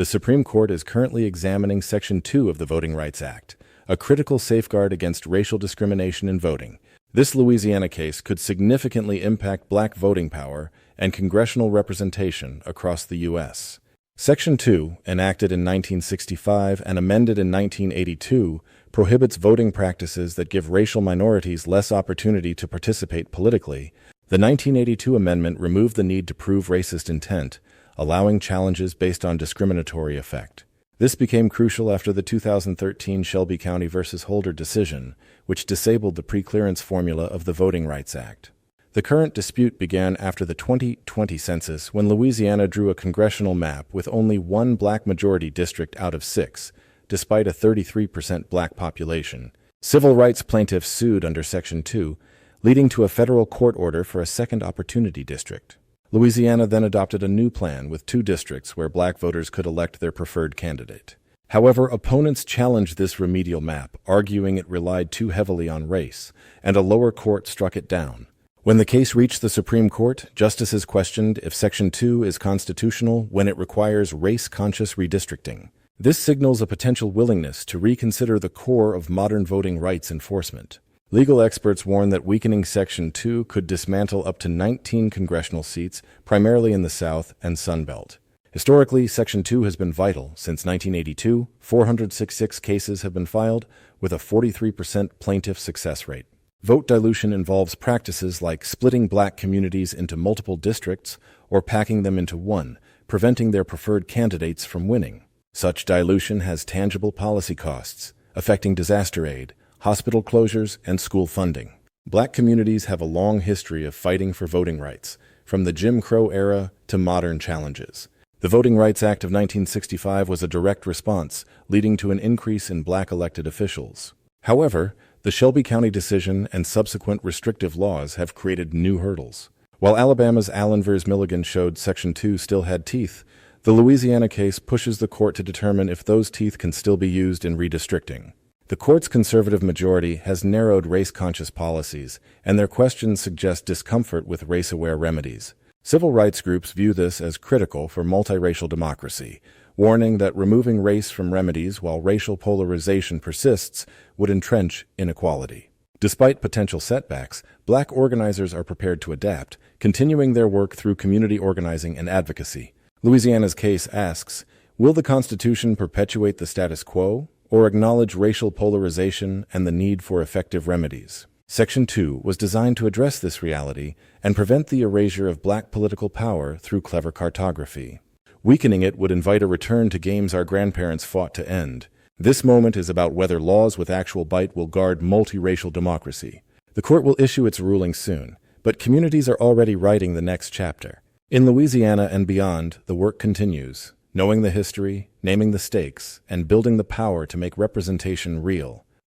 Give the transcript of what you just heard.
The Supreme Court is currently examining Section 2 of the Voting Rights Act, a critical safeguard against racial discrimination in voting. This Louisiana case could significantly impact black voting power and congressional representation across the U.S. Section 2, enacted in 1965 and amended in 1982, prohibits voting practices that give racial minorities less opportunity to participate politically. The 1982 amendment removed the need to prove racist intent, allowing challenges based on discriminatory effect. This became crucial after the 2013 Shelby County v. Holder decision, which disabled the preclearance formula of the Voting Rights Act. The current dispute began after the 2020 census, when Louisiana drew a congressional map with only one black majority district out of 6, despite a 33% black population. Civil rights plaintiffs sued under Section 2, leading to a federal court order for a second opportunity district. Louisiana then adopted a new plan with 2 districts where black voters could elect their preferred candidate. However, opponents challenged this remedial map, arguing it relied too heavily on race, and a lower court struck it down. When the case reached the Supreme Court, justices questioned if Section 2 is constitutional when it requires race-conscious redistricting. This signals a potential willingness to reconsider the core of modern voting rights enforcement. Legal experts warn that weakening Section 2 could dismantle up to 19 congressional seats, primarily in the South and Sun Belt. Historically, Section 2 has been vital. Since 1982, 466 cases have been filed, with a 43% plaintiff success rate. Vote dilution involves practices like splitting black communities into multiple districts or packing them into one, preventing their preferred candidates from winning. Such dilution has tangible policy costs, affecting disaster aid, hospital closures, and school funding. Black communities have a long history of fighting for voting rights, from the Jim Crow era to modern challenges. The Voting Rights Act of 1965 was a direct response, leading to an increase in black elected officials. However, the Shelby County decision and subsequent restrictive laws have created new hurdles. While Alabama's Allen v. Milligan showed Section 2 still had teeth, the Louisiana case pushes the court to determine if those teeth can still be used in redistricting. The court's conservative majority has narrowed race-conscious policies, and their questions suggest discomfort with race-aware remedies. Civil rights groups view this as critical for multiracial democracy, warning that removing race from remedies while racial polarization persists would entrench inequality. Despite potential setbacks, black organizers are prepared to adapt, continuing their work through community organizing and advocacy. Louisiana's case asks, will the Constitution perpetuate the status quo, or acknowledge racial polarization and the need for effective remedies? Section 2 was designed to address this reality and prevent the erasure of black political power through clever cartography. Weakening it would invite a return to games our grandparents fought to end. This moment is about whether laws with actual bite will guard multiracial democracy. The court will issue its ruling soon, but communities are already writing the next chapter. In Louisiana and beyond, the work continues, knowing the history, naming the stakes, and building the power to make representation real.